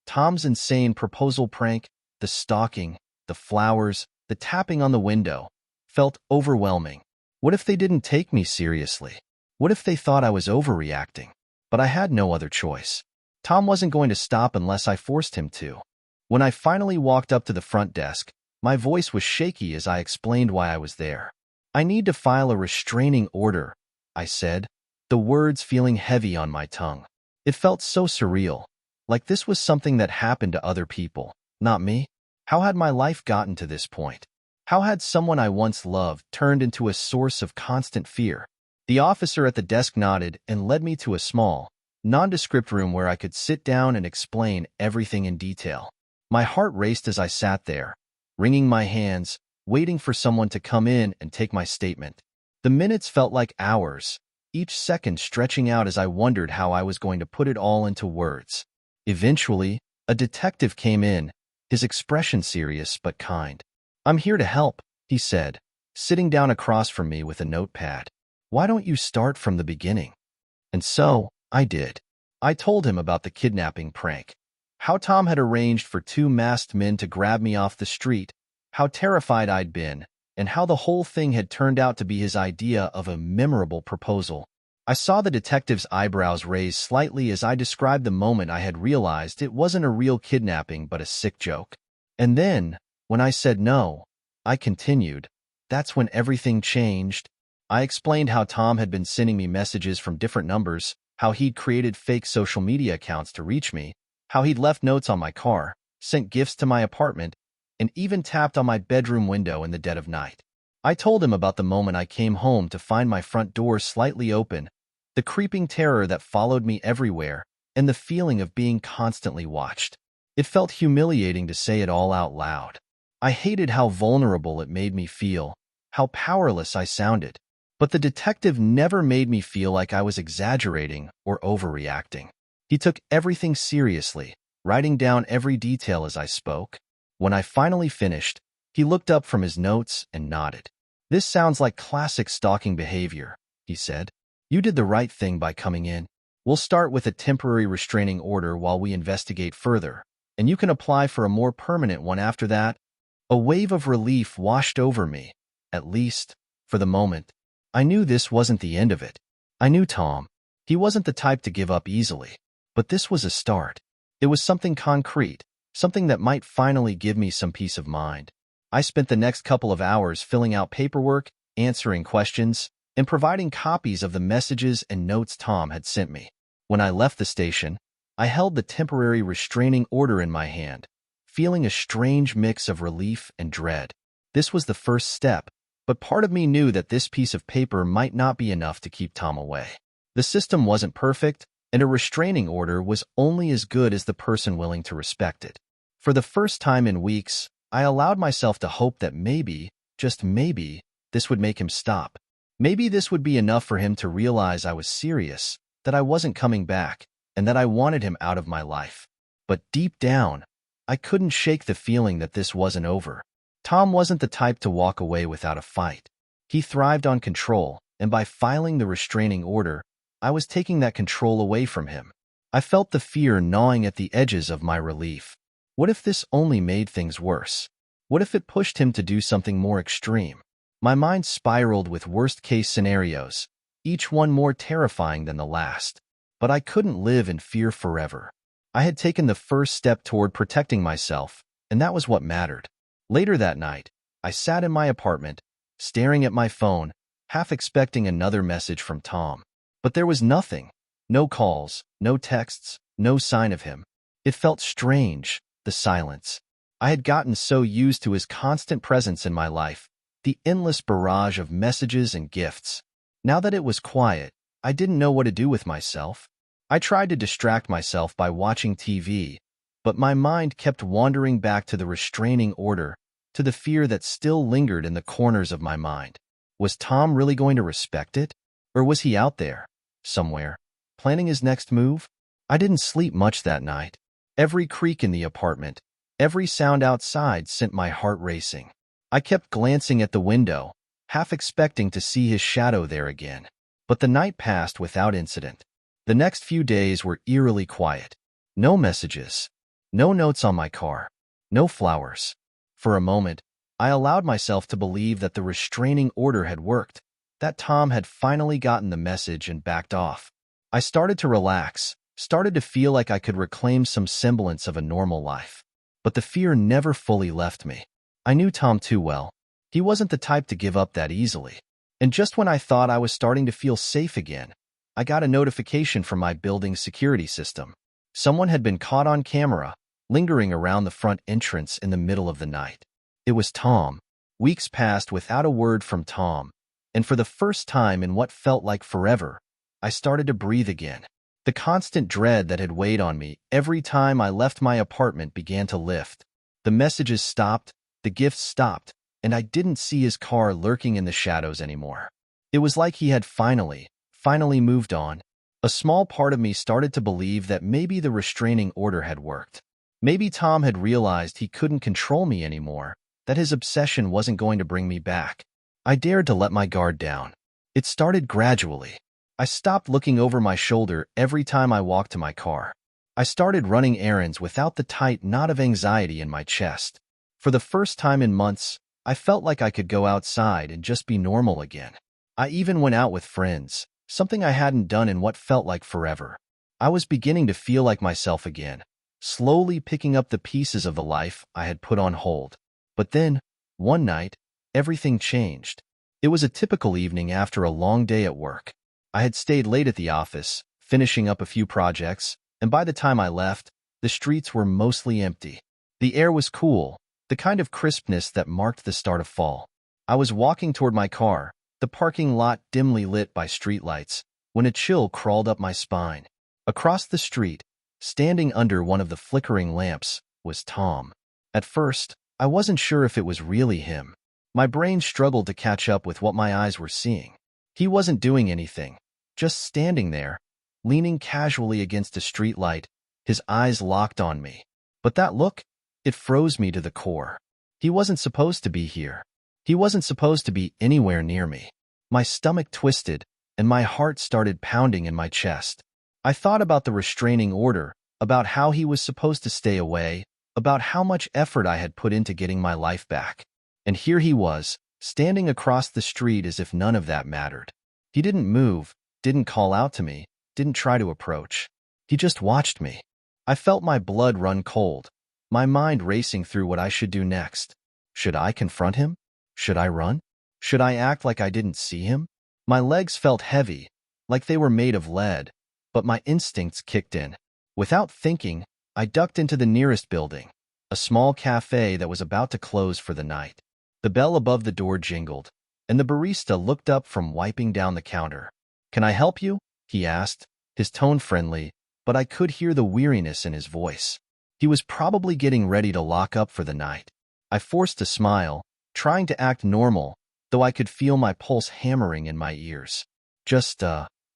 Tom's insane proposal prank, the stalking, the flowers, the tapping on the window, felt overwhelming. What if they didn't take me seriously? What if they thought I was overreacting? But I had no other choice. Tom wasn't going to stop unless I forced him to. When I finally walked up to the front desk, my voice was shaky as I explained why I was there. "I need to file a restraining order," I said, the words feeling heavy on my tongue. It felt so surreal, like this was something that happened to other people, not me. How had my life gotten to this point? How had someone I once loved turned into a source of constant fear? The officer at the desk nodded and led me to a small, nondescript room where I could sit down and explain everything in detail. My heart raced as I sat there, wringing my hands, waiting for someone to come in and take my statement. The minutes felt like hours, each second stretching out as I wondered how I was going to put it all into words. Eventually, a detective came in, his expression serious but kind. "I'm here to help," he said, sitting down across from me with a notepad. "Why don't you start from the beginning?" And so, I did. I told him about the kidnapping prank, how Tom had arranged for two masked men to grab me off the street, how terrified I'd been, and how the whole thing had turned out to be his idea of a memorable proposal. I saw the detective's eyebrows raise slightly as I described the moment I had realized it wasn't a real kidnapping but a sick joke. And then, when I said no, I continued, "That's when everything changed." I explained how Tom had been sending me messages from different numbers, how he'd created fake social media accounts to reach me, how he'd left notes on my car, sent gifts to my apartment, and even tapped on my bedroom window in the dead of night. I told him about the moment I came home to find my front door slightly open, the creeping terror that followed me everywhere, and the feeling of being constantly watched. It felt humiliating to say it all out loud. I hated how vulnerable it made me feel, how powerless I sounded. But the detective never made me feel like I was exaggerating or overreacting. He took everything seriously, writing down every detail as I spoke. When I finally finished, he looked up from his notes and nodded. "This sounds like classic stalking behavior," he said. "You did the right thing by coming in. We'll start with a temporary restraining order while we investigate further, and you can apply for a more permanent one after that." A wave of relief washed over me, at least, for the moment. I knew this wasn't the end of it. I knew Tom. He wasn't the type to give up easily. But this was a start. It was something concrete, something that might finally give me some peace of mind. I spent the next couple of hours filling out paperwork, answering questions, and providing copies of the messages and notes Tom had sent me. When I left the station, I held the temporary restraining order in my hand, feeling a strange mix of relief and dread. This was the first step, but part of me knew that this piece of paper might not be enough to keep Tom away. The system wasn't perfect, and a restraining order was only as good as the person willing to respect it. For the first time in weeks, I allowed myself to hope that maybe, just maybe, this would make him stop. Maybe this would be enough for him to realize I was serious, that I wasn't coming back, and that I wanted him out of my life. But deep down, I couldn't shake the feeling that this wasn't over. Tom wasn't the type to walk away without a fight. He thrived on control, and by filing the restraining order, I was taking that control away from him. I felt the fear gnawing at the edges of my relief. What if this only made things worse? What if it pushed him to do something more extreme? My mind spiraled with worst-case scenarios, each one more terrifying than the last. But I couldn't live in fear forever. I had taken the first step toward protecting myself, and that was what mattered. Later that night, I sat in my apartment, staring at my phone, half expecting another message from Tom. But there was nothing. No calls, no texts, no sign of him. It felt strange, the silence. I had gotten so used to his constant presence in my life, the endless barrage of messages and gifts. Now that it was quiet, I didn't know what to do with myself. I tried to distract myself by watching TV, but my mind kept wandering back to the restraining order, to the fear that still lingered in the corners of my mind. Was Tom really going to respect it? Or was he out there, somewhere, planning his next move? I didn't sleep much that night. Every creak in the apartment, every sound outside sent my heart racing. I kept glancing at the window, half expecting to see his shadow there again. But the night passed without incident. The next few days were eerily quiet. No messages, no notes on my car, no flowers. For a moment, I allowed myself to believe that the restraining order had worked, that Tom had finally gotten the message and backed off. I started to relax, started to feel like I could reclaim some semblance of a normal life. But the fear never fully left me. I knew Tom too well. He wasn't the type to give up that easily. And just when I thought I was starting to feel safe again, I got a notification from my building's security system. Someone had been caught on camera, lingering around the front entrance in the middle of the night. It was Tom. Weeks passed without a word from Tom, and for the first time in what felt like forever, I started to breathe again. The constant dread that had weighed on me every time I left my apartment began to lift. The messages stopped, the gifts stopped, and I didn't see his car lurking in the shadows anymore. It was like he had finally moved on. A small part of me started to believe that maybe the restraining order had worked. Maybe Tom had realized he couldn't control me anymore, that his obsession wasn't going to bring me back. I dared to let my guard down. It started gradually. I stopped looking over my shoulder every time I walked to my car. I started running errands without the tight knot of anxiety in my chest. For the first time in months, I felt like I could go outside and just be normal again. I even went out with friends, something I hadn't done in what felt like forever. I was beginning to feel like myself again, slowly picking up the pieces of the life I had put on hold. But then, one night, everything changed. It was a typical evening after a long day at work. I had stayed late at the office, finishing up a few projects, and by the time I left, the streets were mostly empty. The air was cool, the kind of crispness that marked the start of fall. I was walking toward my car, the parking lot dimly lit by streetlights, when a chill crawled up my spine. Across the street, standing under one of the flickering lamps, was Tom. At first, I wasn't sure if it was really him. My brain struggled to catch up with what my eyes were seeing. He wasn't doing anything, just standing there, leaning casually against a streetlight, his eyes locked on me. But that look, it froze me to the core. He wasn't supposed to be here. He wasn't supposed to be anywhere near me. My stomach twisted, and my heart started pounding in my chest. I thought about the restraining order, about how he was supposed to stay away, about how much effort I had put into getting my life back. And here he was, standing across the street as if none of that mattered. He didn't move, didn't call out to me, didn't try to approach. He just watched me. I felt my blood run cold, my mind racing through what I should do next. Should I confront him? Should I run? Should I act like I didn't see him? My legs felt heavy, like they were made of lead, but my instincts kicked in. Without thinking, I ducked into the nearest building, a small cafe that was about to close for the night. The bell above the door jingled, and the barista looked up from wiping down the counter. "Can I help you?" he asked, his tone friendly, but I could hear the weariness in his voice. He was probably getting ready to lock up for the night. I forced a smile, trying to act normal, though I could feel my pulse hammering in my ears. Just,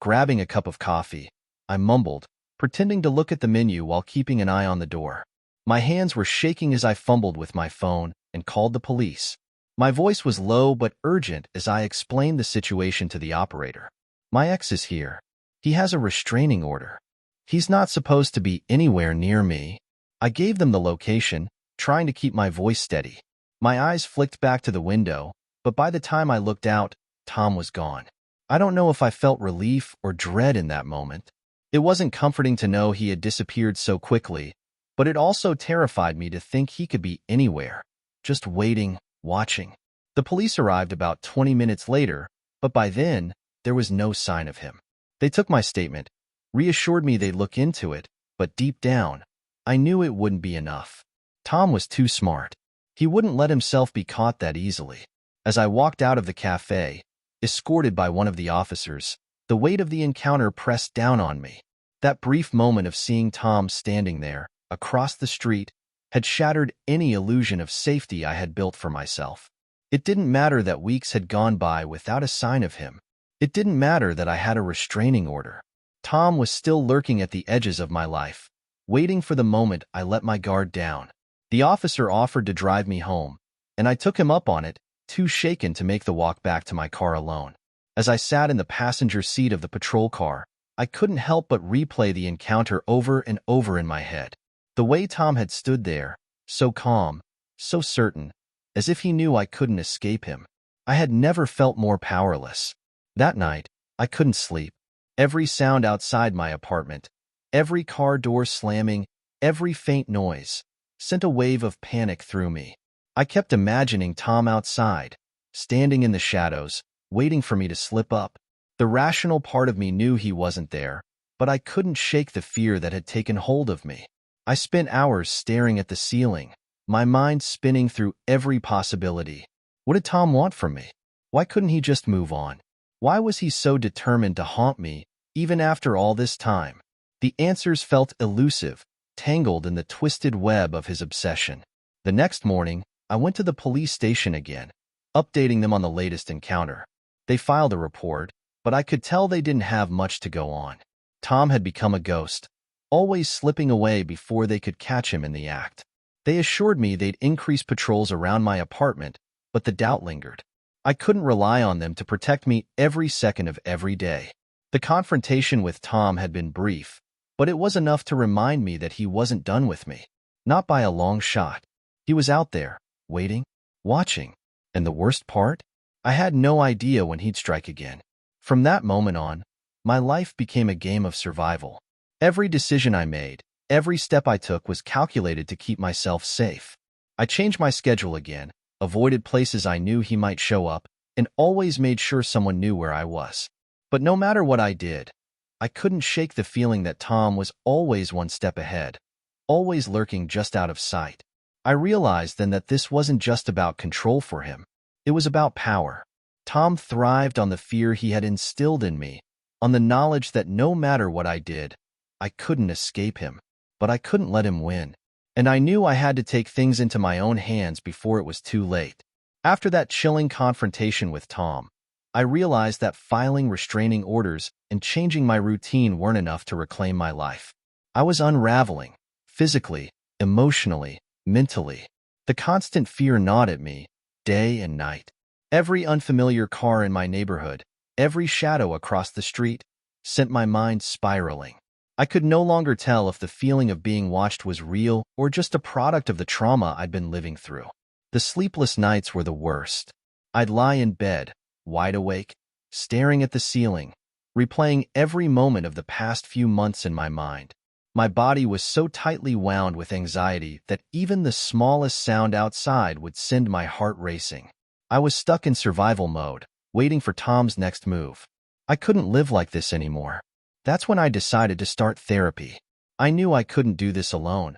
grabbing a cup of coffee," I mumbled, pretending to look at the menu while keeping an eye on the door. My hands were shaking as I fumbled with my phone and called the police. My voice was low but urgent as I explained the situation to the operator. "My ex is here. He has a restraining order. He's not supposed to be anywhere near me." I gave them the location, trying to keep my voice steady. My eyes flicked back to the window, but by the time I looked out, Tom was gone. I don't know if I felt relief or dread in that moment. It wasn't comforting to know he had disappeared so quickly, but it also terrified me to think he could be anywhere, just waiting, watching. The police arrived about 20 minutes later, but by then, there was no sign of him. They took my statement, reassured me they'd look into it, but deep down, I knew it wouldn't be enough. Tom was too smart. He wouldn't let himself be caught that easily. As I walked out of the cafe, escorted by one of the officers, the weight of the encounter pressed down on me. That brief moment of seeing Tom standing there, across the street, had shattered any illusion of safety I had built for myself. It didn't matter that weeks had gone by without a sign of him. It didn't matter that I had a restraining order. Tom was still lurking at the edges of my life, waiting for the moment I let my guard down. The officer offered to drive me home, and I took him up on it, too shaken to make the walk back to my car alone. As I sat in the passenger seat of the patrol car, I couldn't help but replay the encounter over and over in my head. The way Tom had stood there, so calm, so certain, as if he knew I couldn't escape him. I had never felt more powerless. That night, I couldn't sleep. Every sound outside my apartment, every car door slamming, every faint noise, sent a wave of panic through me. I kept imagining Tom outside, standing in the shadows, waiting for me to slip up. The rational part of me knew he wasn't there, but I couldn't shake the fear that had taken hold of me. I spent hours staring at the ceiling, my mind spinning through every possibility. What did Tom want from me? Why couldn't he just move on? Why was he so determined to haunt me, even after all this time? The answers felt elusive, tangled in the twisted web of his obsession. The next morning, I went to the police station again, updating them on the latest encounter. They filed a report, but I could tell they didn't have much to go on. Tom had become a ghost, always slipping away before they could catch him in the act. They assured me they'd increase patrols around my apartment, but the doubt lingered. I couldn't rely on them to protect me every second of every day. The confrontation with Tom had been brief, but it was enough to remind me that he wasn't done with me. Not by a long shot. He was out there, waiting, watching. And the worst part? I had no idea when he'd strike again. From that moment on, my life became a game of survival. Every decision I made, every step I took was calculated to keep myself safe. I changed my schedule again, avoided places I knew he might show up, and always made sure someone knew where I was. But no matter what I did, I couldn't shake the feeling that Tom was always one step ahead, always lurking just out of sight. I realized then that this wasn't just about control for him. It was about power. Tom thrived on the fear he had instilled in me, on the knowledge that no matter what I did, I couldn't escape him. But I couldn't let him win. And I knew I had to take things into my own hands before it was too late. After that chilling confrontation with Tom, I realized that filing restraining orders and changing my routine weren't enough to reclaim my life. I was unraveling, physically, emotionally, mentally. The constant fear gnawed at me, day and night. Every unfamiliar car in my neighborhood, every shadow across the street, sent my mind spiraling. I could no longer tell if the feeling of being watched was real or just a product of the trauma I'd been living through. The sleepless nights were the worst. I'd lie in bed, wide awake, staring at the ceiling, replaying every moment of the past few months in my mind. My body was so tightly wound with anxiety that even the smallest sound outside would send my heart racing. I was stuck in survival mode, waiting for Tom's next move. I couldn't live like this anymore. That's when I decided to start therapy. I knew I couldn't do this alone.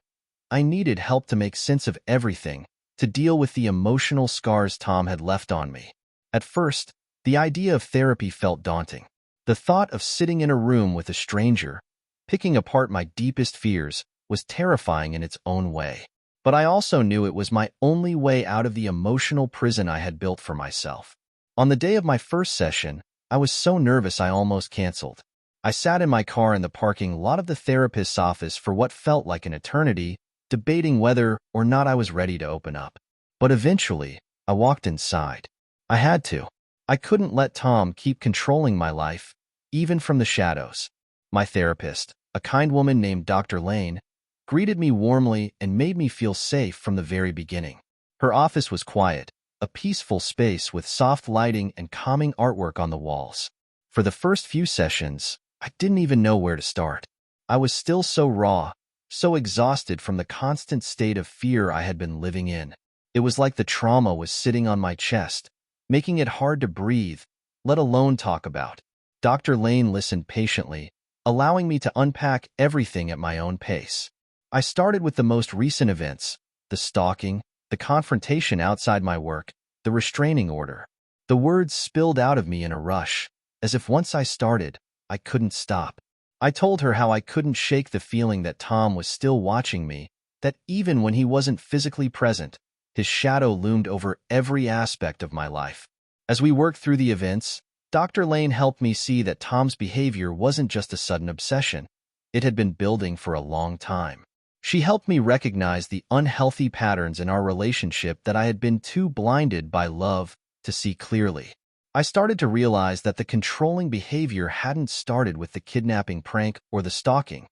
I needed help to make sense of everything, to deal with the emotional scars Tom had left on me. At first, the idea of therapy felt daunting. The thought of sitting in a room with a stranger, picking apart my deepest fears, was terrifying in its own way. But I also knew it was my only way out of the emotional prison I had built for myself. On the day of my first session, I was so nervous I almost canceled. I sat in my car in the parking lot of the therapist's office for what felt like an eternity, debating whether or not I was ready to open up. But eventually, I walked inside. I had to. I couldn't let Tom keep controlling my life, even from the shadows. My therapist, a kind woman named Dr. Lane, greeted me warmly and made me feel safe from the very beginning. Her office was quiet, a peaceful space with soft lighting and calming artwork on the walls. For the first few sessions, I didn't even know where to start. I was still so raw, so exhausted from the constant state of fear I had been living in. It was like the trauma was sitting on my chest, making it hard to breathe, let alone talk about. Dr. Lane listened patiently, allowing me to unpack everything at my own pace. I started with the most recent events, the stalking, the confrontation outside my work, the restraining order. The words spilled out of me in a rush, as if once I started, I couldn't stop. I told her how I couldn't shake the feeling that Tom was still watching me, that even when he wasn't physically present, his shadow loomed over every aspect of my life. As we worked through the events, Dr. Lane helped me see that Tom's behavior wasn't just a sudden obsession. It had been building for a long time. She helped me recognize the unhealthy patterns in our relationship that I had been too blinded by love to see clearly. I started to realize that the controlling behavior hadn't started with the kidnapping prank or the stalking.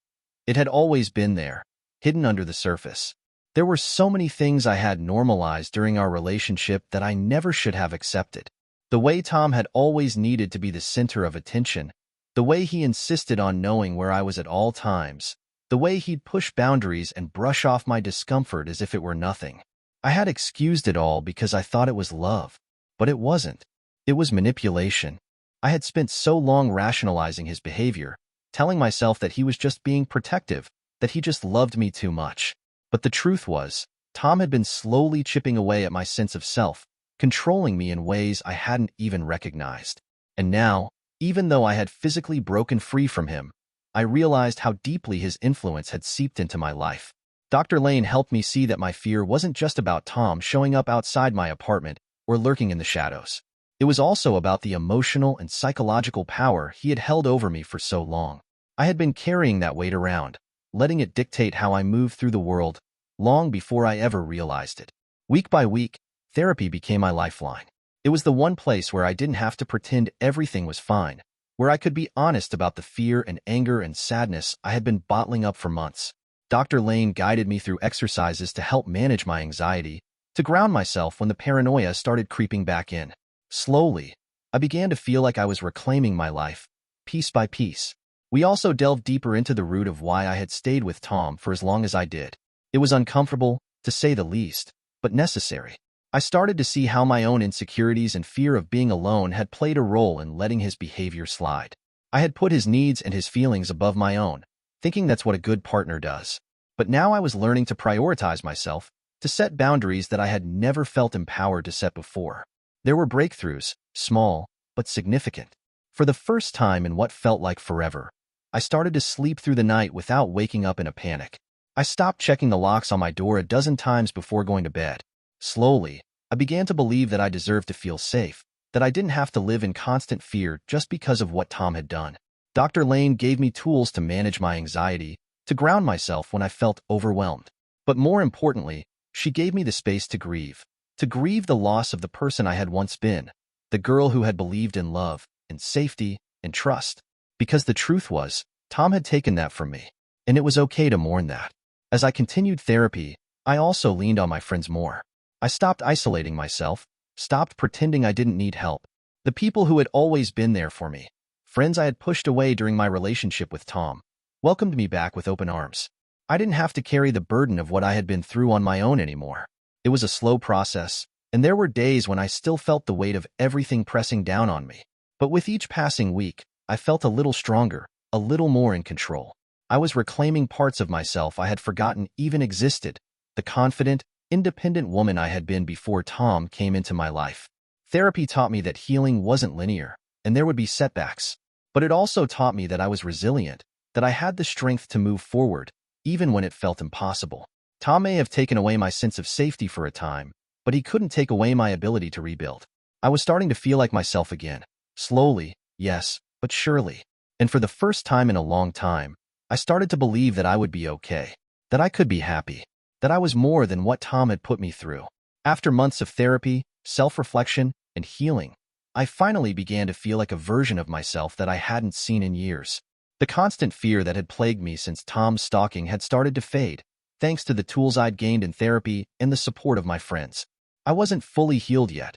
It had always been there, hidden under the surface. There were so many things I had normalized during our relationship that I never should have accepted. The way Tom had always needed to be the center of attention, the way he insisted on knowing where I was at all times, the way he'd push boundaries and brush off my discomfort as if it were nothing. I had excused it all because I thought it was love, but it wasn't. It was manipulation. I had spent so long rationalizing his behavior, telling myself that he was just being protective, that he just loved me too much. But the truth was, Tom had been slowly chipping away at my sense of self, controlling me in ways I hadn't even recognized. And now, even though I had physically broken free from him, I realized how deeply his influence had seeped into my life. Dr. Lane helped me see that my fear wasn't just about Tom showing up outside my apartment or lurking in the shadows. It was also about the emotional and psychological power he had held over me for so long. I had been carrying that weight around, letting it dictate how I moved through the world, long before I ever realized it. Week by week, therapy became my lifeline. It was the one place where I didn't have to pretend everything was fine, where I could be honest about the fear and anger and sadness I had been bottling up for months. Dr. Lane guided me through exercises to help manage my anxiety, to ground myself when the paranoia started creeping back in. Slowly, I began to feel like I was reclaiming my life, piece by piece. We also delved deeper into the root of why I had stayed with Tom for as long as I did. It was uncomfortable, to say the least, but necessary. I started to see how my own insecurities and fear of being alone had played a role in letting his behavior slide. I had put his needs and his feelings above my own, thinking that's what a good partner does. But now I was learning to prioritize myself, to set boundaries that I had never felt empowered to set before. There were breakthroughs, small, but significant. For the first time in what felt like forever, I started to sleep through the night without waking up in a panic. I stopped checking the locks on my door a dozen times before going to bed. Slowly, I began to believe that I deserved to feel safe, that I didn't have to live in constant fear just because of what Tom had done. Dr. Lane gave me tools to manage my anxiety, to ground myself when I felt overwhelmed. But more importantly, she gave me the space to grieve the loss of the person I had once been, the girl who had believed in love, in safety, in trust. Because the truth was, Tom had taken that from me, and it was okay to mourn that. As I continued therapy, I also leaned on my friends more. I stopped isolating myself, stopped pretending I didn't need help. The people who had always been there for me, friends I had pushed away during my relationship with Tom, welcomed me back with open arms. I didn't have to carry the burden of what I had been through on my own anymore. It was a slow process, and there were days when I still felt the weight of everything pressing down on me. But with each passing week, I felt a little stronger, a little more in control. I was reclaiming parts of myself I had forgotten even existed, the confident, independent woman I had been before Tom came into my life. Therapy taught me that healing wasn't linear, and there would be setbacks. But it also taught me that I was resilient, that I had the strength to move forward, even when it felt impossible. Tom may have taken away my sense of safety for a time, but he couldn't take away my ability to rebuild. I was starting to feel like myself again. Slowly, yes, but surely. And for the first time in a long time, I started to believe that I would be okay, that I could be happy, that I was more than what Tom had put me through. After months of therapy, self-reflection, and healing, I finally began to feel like a version of myself that I hadn't seen in years. The constant fear that had plagued me since Tom's stalking had started to fade, thanks to the tools I'd gained in therapy and the support of my friends. I wasn't fully healed yet.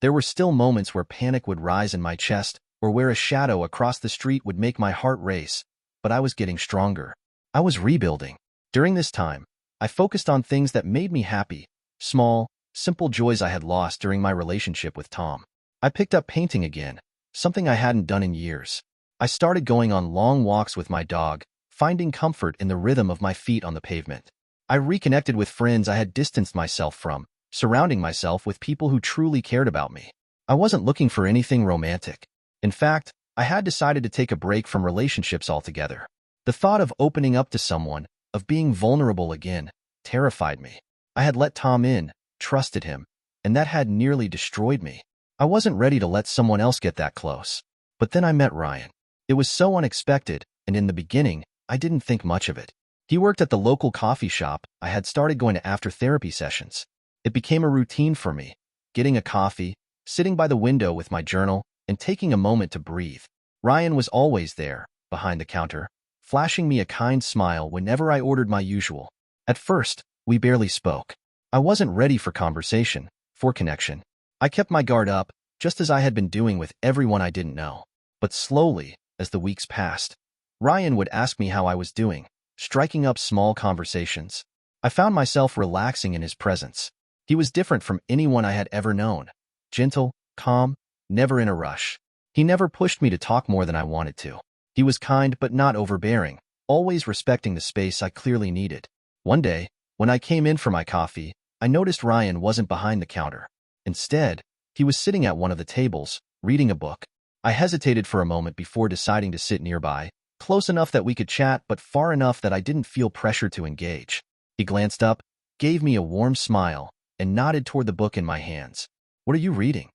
There were still moments where panic would rise in my chest, or where a shadow across the street would make my heart race, but I was getting stronger. I was rebuilding. During this time, I focused on things that made me happy, small, simple joys I had lost during my relationship with Tom. I picked up painting again, something I hadn't done in years. I started going on long walks with my dog, finding comfort in the rhythm of my feet on the pavement. I reconnected with friends I had distanced myself from, surrounding myself with people who truly cared about me. I wasn't looking for anything romantic. In fact, I had decided to take a break from relationships altogether. The thought of opening up to someone, of being vulnerable again, terrified me. I had let Tom in, trusted him, and that had nearly destroyed me. I wasn't ready to let someone else get that close. But then I met Ryan. It was so unexpected, and in the beginning, I didn't think much of it. He worked at the local coffee shop. I had started going to after-therapy sessions. It became a routine for me, getting a coffee, sitting by the window with my journal, and taking a moment to breathe. Ryan was always there, behind the counter, flashing me a kind smile whenever I ordered my usual. At first, we barely spoke. I wasn't ready for conversation, for connection. I kept my guard up, just as I had been doing with everyone I didn't know. But slowly, as the weeks passed, Ryan would ask me how I was doing, striking up small conversations. I found myself relaxing in his presence. He was different from anyone I had ever known. Gentle, calm, never in a rush. He never pushed me to talk more than I wanted to. He was kind but not overbearing, always respecting the space I clearly needed. One day, when I came in for my coffee, I noticed Ryan wasn't behind the counter. Instead, he was sitting at one of the tables, reading a book. I hesitated for a moment before deciding to sit nearby, close enough that we could chat but far enough that I didn't feel pressure to engage. He glanced up, gave me a warm smile, and nodded toward the book in my hands. "What are you reading?"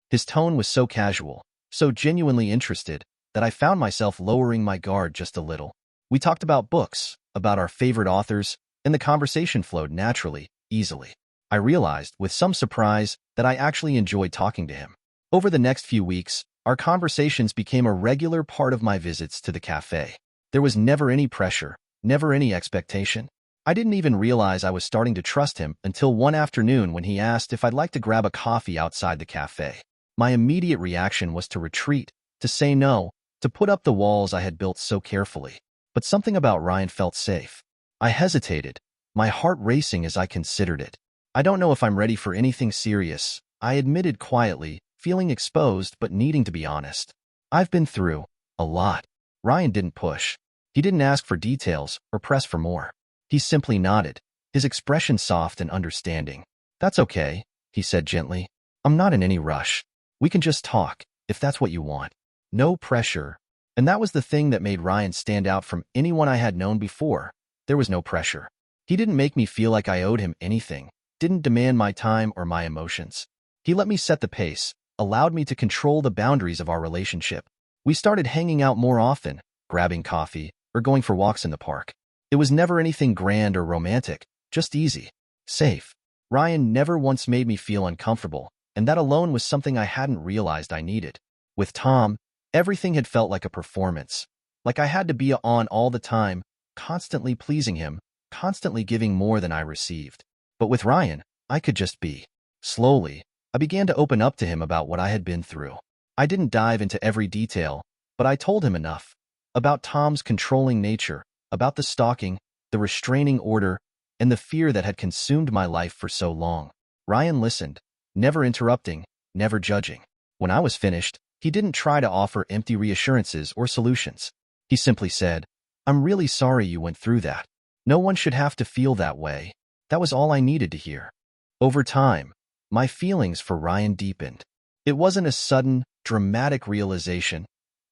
His tone was so casual, so genuinely interested, that I found myself lowering my guard just a little. We talked about books, about our favorite authors, and the conversation flowed naturally, easily. I realized, with some surprise, that I actually enjoyed talking to him. Over the next few weeks, our conversations became a regular part of my visits to the cafe. There was never any pressure, never any expectation. I didn't even realize I was starting to trust him until one afternoon when he asked if I'd like to grab a coffee outside the cafe. My immediate reaction was to retreat, to say no, to put up the walls I had built so carefully. But something about Ryan felt safe. I hesitated, my heart racing as I considered it. "I don't know if I'm ready for anything serious," I admitted quietly, feeling exposed but needing to be honest. "I've been through a lot." Ryan didn't push. He didn't ask for details or press for more. He simply nodded, his expression soft and understanding. "That's okay," he said gently. "I'm not in any rush. We can just talk, if that's what you want." No pressure. And that was the thing that made Ryan stand out from anyone I had known before. There was no pressure. He didn't make me feel like I owed him anything, didn't demand my time or my emotions. He let me set the pace, allowed me to control the boundaries of our relationship. We started hanging out more often, grabbing coffee, or going for walks in the park. It was never anything grand or romantic, just easy, safe. Ryan never once made me feel uncomfortable, and that alone was something I hadn't realized I needed. With Tom, everything had felt like a performance, like I had to be on all the time, constantly pleasing him, constantly giving more than I received. But with Ryan, I could just be. Slowly, I began to open up to him about what I had been through. I didn't dive into every detail, but I told him enough. About Tom's controlling nature, about the stalking, the restraining order, and the fear that had consumed my life for so long. Ryan listened, never interrupting, never judging. When I was finished, he didn't try to offer empty reassurances or solutions. He simply said, "I'm really sorry you went through that. No one should have to feel that way." That was all I needed to hear. Over time, my feelings for Ryan deepened. It wasn't a sudden, dramatic realization.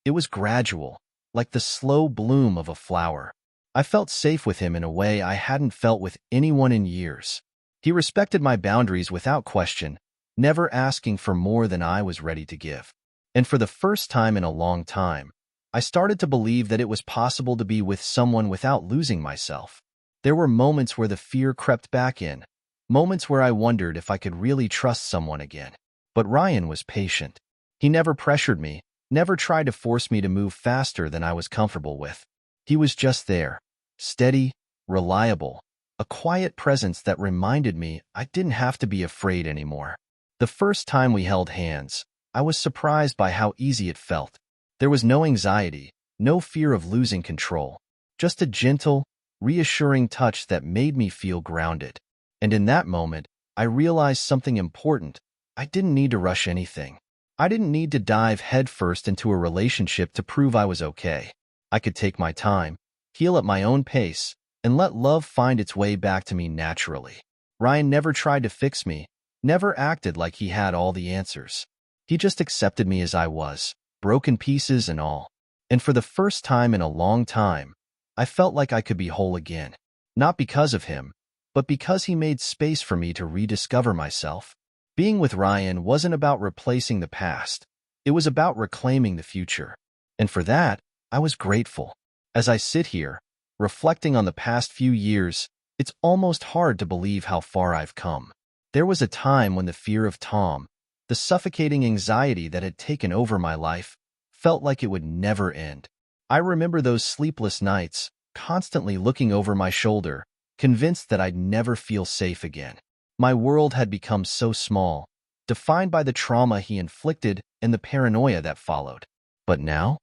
It was gradual, like the slow bloom of a flower. I felt safe with him in a way I hadn't felt with anyone in years. He respected my boundaries without question, never asking for more than I was ready to give. And for the first time in a long time, I started to believe that it was possible to be with someone without losing myself. There were moments where the fear crept back in, moments where I wondered if I could really trust someone again. But Ryan was patient. He never pressured me, never tried to force me to move faster than I was comfortable with. He was just there, steady, reliable, a quiet presence that reminded me I didn't have to be afraid anymore. The first time we held hands, I was surprised by how easy it felt. There was no anxiety, no fear of losing control, just a gentle, reassuring touch that made me feel grounded. And in that moment, I realized something important. I didn't need to rush anything. I didn't need to dive headfirst into a relationship to prove I was okay. I could take my time, heal at my own pace, and let love find its way back to me naturally. Ryan never tried to fix me, never acted like he had all the answers. He just accepted me as I was, broken pieces and all. And for the first time in a long time, I felt like I could be whole again. Not because of him, but because he made space for me to rediscover myself. Being with Ryan wasn't about replacing the past. It was about reclaiming the future. And for that, I was grateful. As I sit here, reflecting on the past few years, it's almost hard to believe how far I've come. There was a time when the fear of Tom, the suffocating anxiety that had taken over my life, felt like it would never end. I remember those sleepless nights, constantly looking over my shoulder, convinced that I'd never feel safe again. My world had become so small, defined by the trauma he inflicted and the paranoia that followed. But now,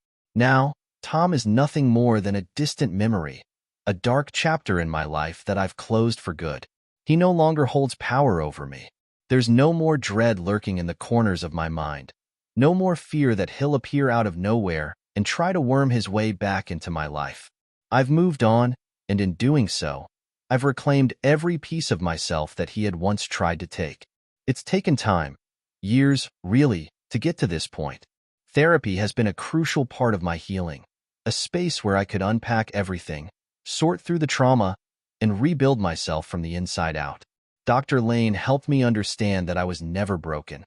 Tom is nothing more than a distant memory, a dark chapter in my life that I've closed for good. He no longer holds power over me. There's no more dread lurking in the corners of my mind, no more fear that he'll appear out of nowhere and try to worm his way back into my life. I've moved on, and in doing so, I've reclaimed every piece of myself that he had once tried to take. It's taken time, years, really, to get to this point. Therapy has been a crucial part of my healing, a space where I could unpack everything, sort through the trauma, and rebuild myself from the inside out. Dr. Lane helped me understand that I was never broken.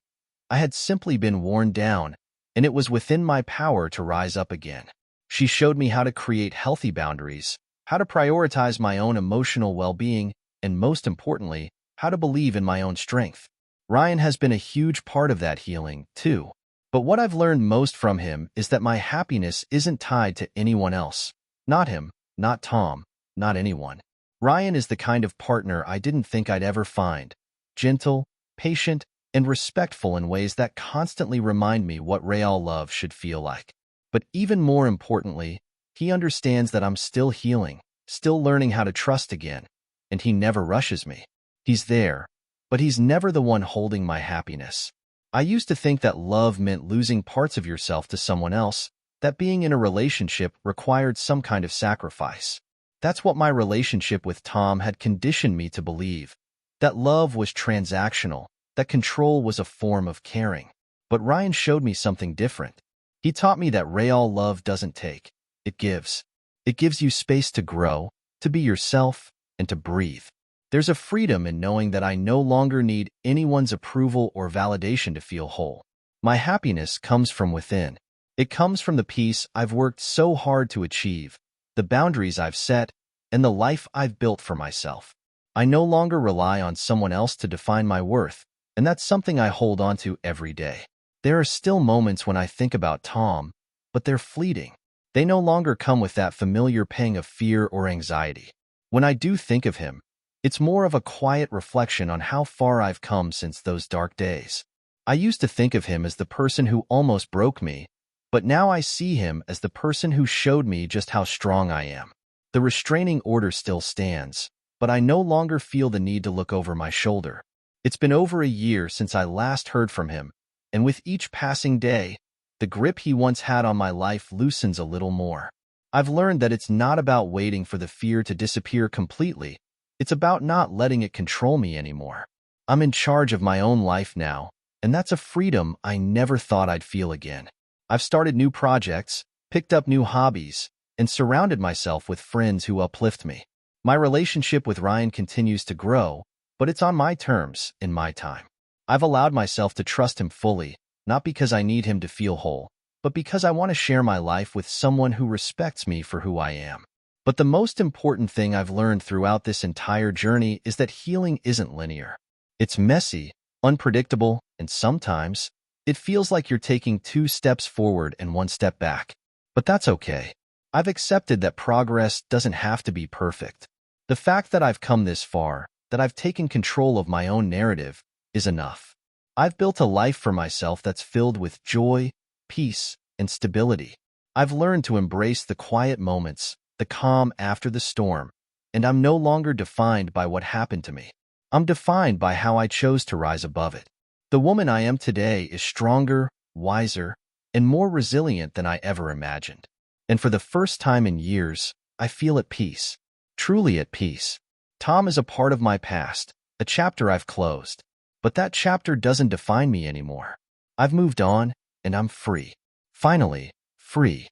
I had simply been worn down, and it was within my power to rise up again. She showed me how to create healthy boundaries, how to prioritize my own emotional well-being, and most importantly, how to believe in my own strength. Ryan has been a huge part of that healing, too. But what I've learned most from him is that my happiness isn't tied to anyone else. Not him, not Tom, not anyone. Ryan is the kind of partner I didn't think I'd ever find. Gentle, patient, and respectful in ways that constantly remind me what real love should feel like. But even more importantly, he understands that I'm still healing, still learning how to trust again, and he never rushes me. He's there, but he's never the one holding my happiness. I used to think that love meant losing parts of yourself to someone else, that being in a relationship required some kind of sacrifice. That's what my relationship with Tom had conditioned me to believe, that love was transactional, that control was a form of caring. But Ryan showed me something different. He taught me that real love doesn't take, it gives. It gives you space to grow, to be yourself, and to breathe. There's a freedom in knowing that I no longer need anyone's approval or validation to feel whole. My happiness comes from within. It comes from the peace I've worked so hard to achieve, the boundaries I've set, and the life I've built for myself. I no longer rely on someone else to define my worth, and that's something I hold on to every day. There are still moments when I think about Tom, but they're fleeting. They no longer come with that familiar pang of fear or anxiety. When I do think of him, it's more of a quiet reflection on how far I've come since those dark days. I used to think of him as the person who almost broke me, but now I see him as the person who showed me just how strong I am. The restraining order still stands, but I no longer feel the need to look over my shoulder. It's been over a year since I last heard from him, and with each passing day, the grip he once had on my life loosens a little more. I've learned that it's not about waiting for the fear to disappear completely. It's about not letting it control me anymore. I'm in charge of my own life now, and that's a freedom I never thought I'd feel again. I've started new projects, picked up new hobbies, and surrounded myself with friends who uplift me. My relationship with Ryan continues to grow, but it's on my terms, in my time. I've allowed myself to trust him fully, not because I need him to feel whole, but because I want to share my life with someone who respects me for who I am. But the most important thing I've learned throughout this entire journey is that healing isn't linear. It's messy, unpredictable, and sometimes it feels like you're taking 2 steps forward and 1 step back. But that's okay. I've accepted that progress doesn't have to be perfect. The fact that I've come this far, that I've taken control of my own narrative, is enough. I've built a life for myself that's filled with joy, peace, and stability. I've learned to embrace the quiet moments, the calm after the storm, and I'm no longer defined by what happened to me. I'm defined by how I chose to rise above it. The woman I am today is stronger, wiser, and more resilient than I ever imagined. And for the first time in years, I feel at peace, truly at peace. Tom is a part of my past, a chapter I've closed. But that chapter doesn't define me anymore. I've moved on, and I'm free. Finally, free.